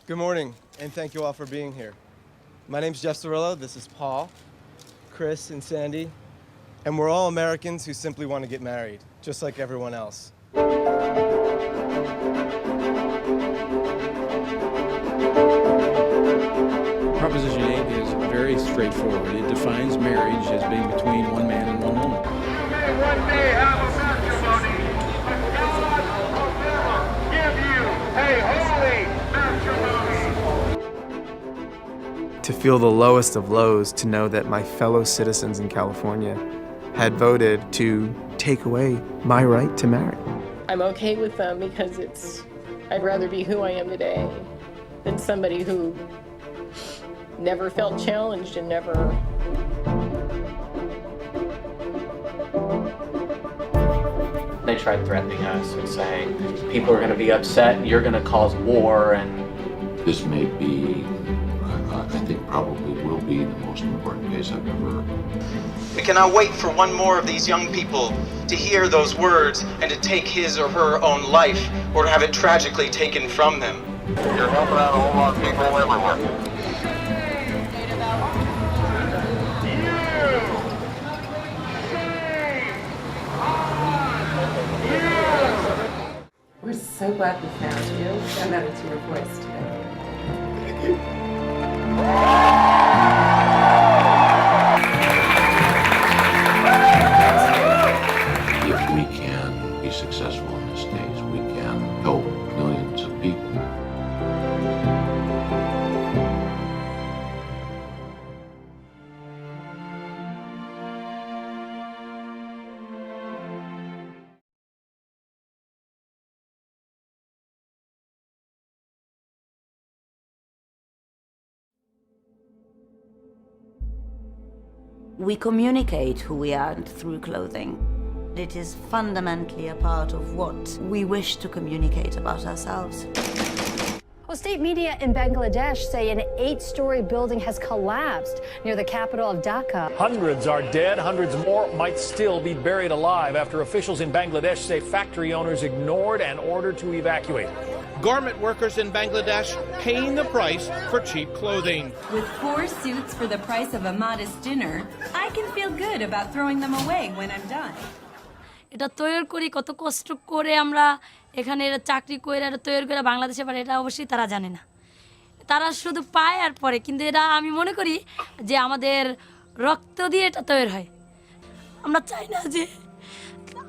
Good morning, and thank you all for being here. My name's Jeff Cirillo, this is Paul, Chris, and Sandy, and we're all Americans who simply want to get married, just like everyone else. Proposition 8 is very straightforward. It defines marriage as being between one man and one woman. You may one day have a matrimony, but God will never give you a holy matrimony. To feel the lowest of lows, to know that my fellow citizens in California had voted to take away my right to marry. I'm okay with them because I'd rather be who I am today than somebody who never felt challenged and never. They tried threatening us and saying, people are going to be upset, you're going to cause war, and this may be, I think probably will be the most important case I've ever. We cannot wait for one more of these young people to hear those words and to take his or her own life or to have it tragically taken from them. You're helping out a whole lot of people everywhere. We're so glad we found you and that it's your voice today. Thank you. If we can be successful in this case, we can help millions of people. We communicate who we are through clothing. It is fundamentally a part of what we wish to communicate about ourselves. Well, state media in Bangladesh say an 8-story building has collapsed near the capital of Dhaka. Hundreds are dead. Hundreds more might still be buried alive after officials in Bangladesh say factory owners ignored an order to evacuate. Garment workers in Bangladesh paying the price for cheap clothing. With 4 suits for the price of a modest dinner, I can feel good about throwing them away when I'm done. এটা তৈরি করি কত কষ্ট করে আমরা এখানে এটা চাকরি করে এটা তৈরি করে বাংলাদেশে পারে এটা অবশ্যই তারা জানে না তারা শুধু পায় আর পরে কিন্তু এটা আমি মনে করি যে আমাদের রক্ত দিয়ে এটা তৈরি হয় আমরা চাই না যে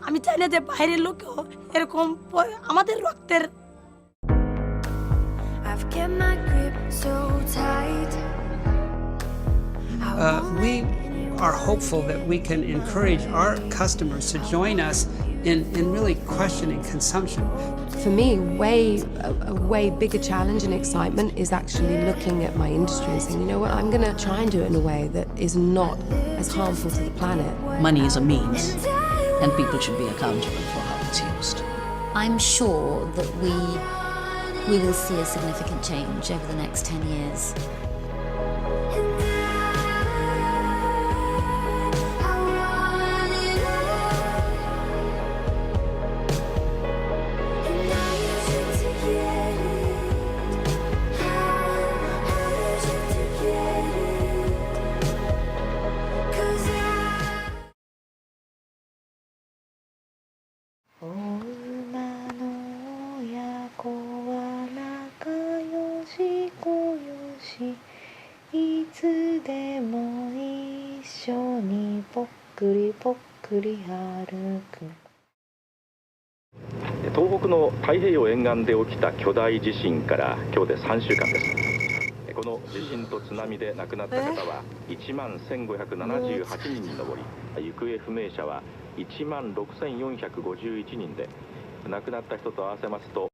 আমি চাই না যে বাইরের লোকও এরকম আমাদের রক্তের I've kept my grip so tight. We are hopeful that we can encourage our customers to join us in really questioning consumption. For me, a way bigger challenge and excitement is actually looking at my industry and saying, you know what, I'm going to try and do it in a way that is not as harmful to the planet. Money is a means, and people should be accountable for how it's used. I'm sure that we will see a significant change over the next 10 years.東北の太平洋沿岸で起きた巨大地震から今日で3週間です。この地震と津波で亡くなった方は1万1578人に上り、行方不明者は1万6451人で、亡くなった人と合わせますと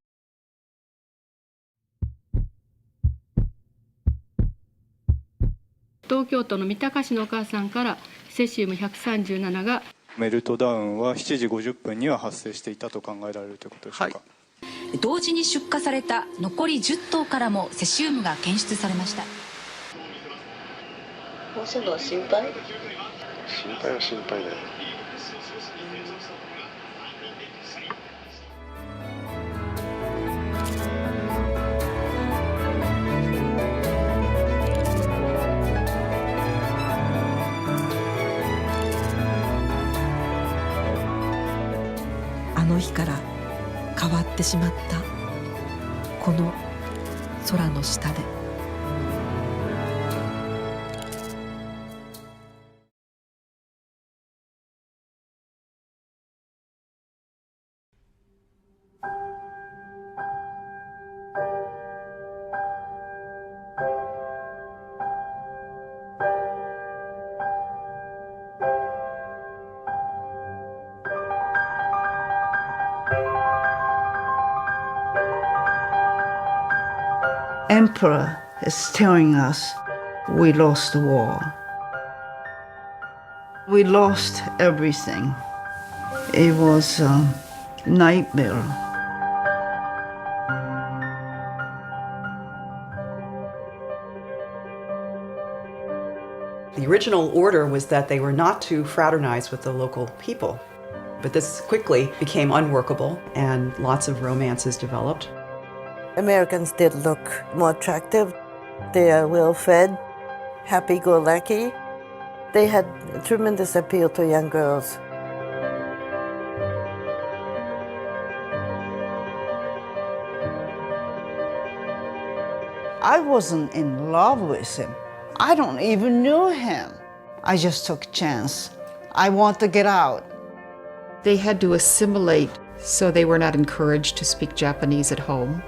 東京都の三鷹市のお母さんからセシウム137がメルトダウンは7時50分には発生していたと考えられるということでしょうか。同時に出荷された残り10頭からもセシウムが検出されました。もうすぐ心配？心配は心配だよ。あの日から変わってしまったこの空の下で。Emperor is telling us we lost the war. We lost everything. It was a nightmare. The original order was that they were not to fraternize with the local people. But this quickly became unworkable and lots of romances developed. Americans did look more attractive. They are well-fed, happy-go-lucky. They had tremendous appeal to young girls. I wasn't in love with him. I don't even know him. I just took a chance. I want to get out. They had to assimilate, so they were not encouraged to speak Japanese at home.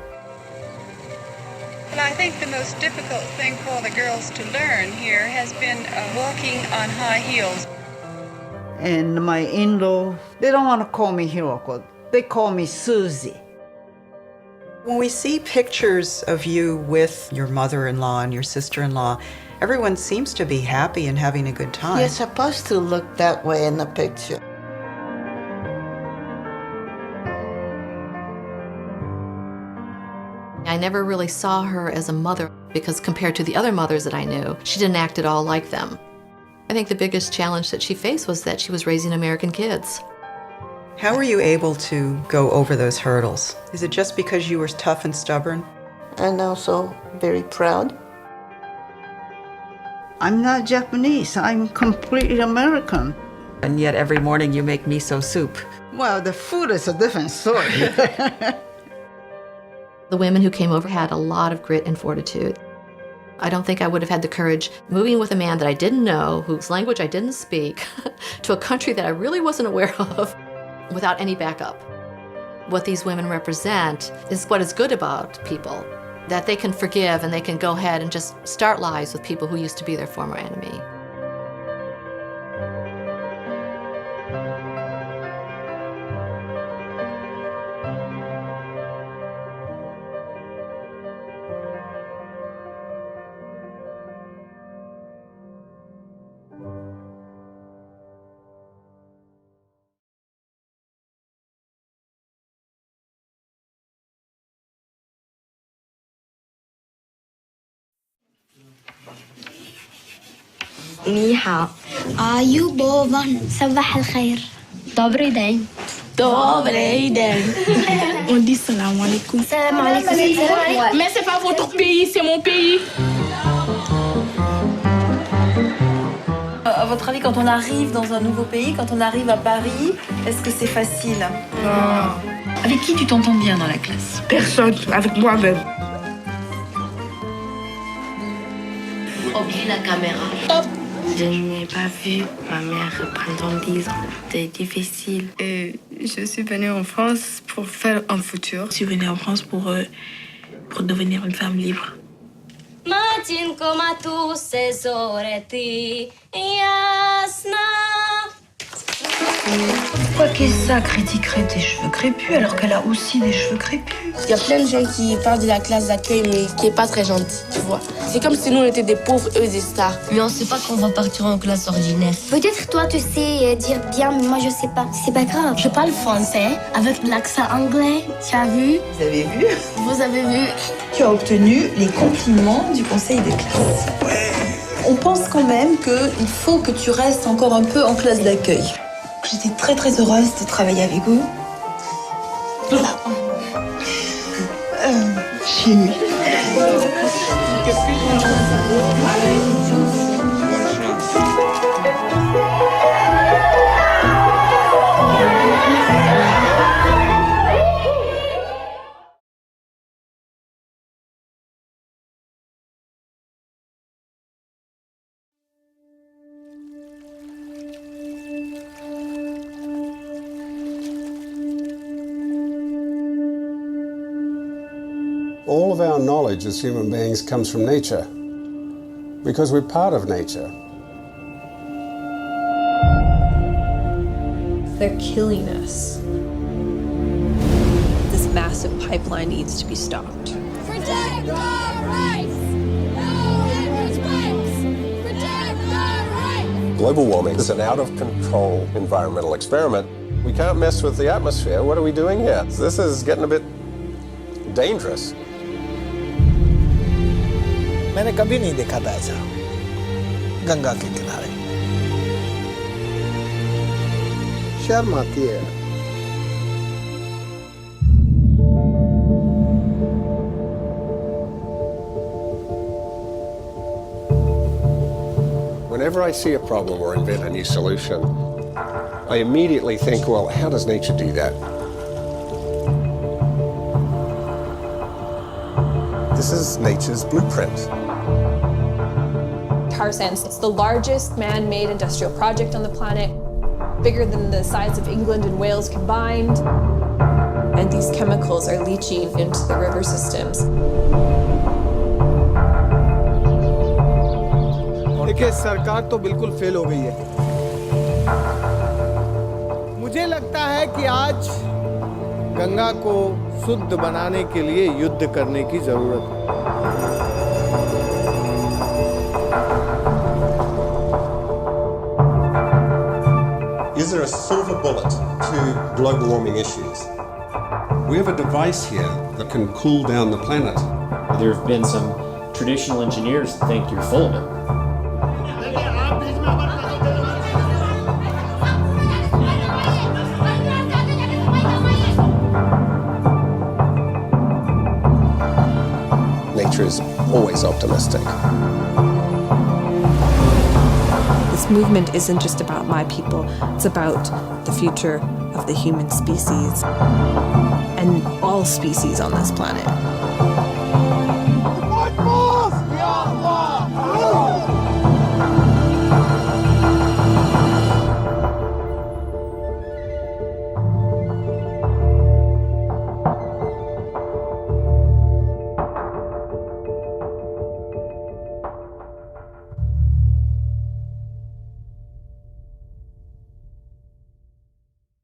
Well, I think the most difficult thing for the girls to learn here has been walking on high heels. And my in-law, they don't want to call me Hiroko. They call me Susie. When we see pictures of you with your mother-in-law and your sister-in-law, everyone seems to be happy and having a good time. You're supposed to look that way in the picture. I never really saw her as a mother because compared to the other mothers that I knew, she didn't act at all like them. I think the biggest challenge that she faced was that she was raising American kids. How were you able to go over those hurdles? Is it just because you were tough and stubborn? And also very proud. I'm not Japanese. I'm completely American. And yet every morning you make miso soup. Well, the food is a different story. The women who came over had a lot of grit and fortitude. I don't think I would have had the courage moving with a man that I didn't know, whose language I didn't speak, to a country that I really wasn't aware of, without any backup. What these women represent is what is good about people, that they can forgive and they can go ahead and just start lives with people who used to be their former enemy. Ni hao. Ayubovan. Sabah al-khair. Dobry dzień. Dobry dzień. On dit salam alaikum. Salam alaikum. Mais c'est pas votre pays, c'est mon pays. À votre avis, quand on arrive dans un nouveau pays, quand on arrive à Paris, est-ce que c'est facile? Avec qui tu t'entends bien dans la classe? Personne, avec moi-même. Oublie la caméra. Je n'ai pas vu ma mère pendant 10 ans. C'était difficile. Et je suis venue en France pour faire un futur. Je suis venue en France pour devenir une femme libre. Pourquoi Kessa critiquerait tes cheveux crépus alors qu'elle a aussi des cheveux crépus? Il y a plein de gens qui parlent de la classe d'accueil mais qui est pas très gentil, tu vois. C'est comme si nous on était des pauvres, eux des stars. Mais on sait pas qu'on va partir en classe ordinaire. Peut-être toi tu sais dire bien, mais moi je sais pas. C'est pas grave. Je parle français avec l'accent anglais. Tu as vu? Vous avez vu? Vous avez vu? Tu as obtenu les compliments du conseil de classe. On pense quand même qu'il faut que tu restes encore un peu en classe d'accueil. J'étais très très heureuse de travailler avec vous. Voilà. Chimie. All of our knowledge as human beings comes from nature, because we're part of nature. They're killing us. This massive pipeline needs to be stopped. Protect our rights! No endless pipes! Protect our rights! Global warming is an out-of-control environmental experiment. We can't mess with the atmosphere. What are we doing here? This is getting a bit dangerous. मैंने कभी नहीं देखा था ऐसा गंगा के किनारे शर्म आती है Whenever I see a problem or invent a new solution, I immediately think, well, how does nature do that? This is nature's blueprint. Tar sands, it's the largest man-made industrial project on the planet, bigger than the size of England and Wales combined. And these chemicals are leaching into the river systems. देखिए सरकार तो बिल्कुल fail हो गई है मुझे लगता है कि आज गंगा को शुद्ध बनाने के लिए युद्ध करने की जरूरत है Is there a silver bullet to global warming issues? We have a device here that can cool down the planet. There have been some traditional engineers that think you're full of it. Nature is always optimistic. This movement isn't just about my people, it's about the future of the human species and all species on this planet.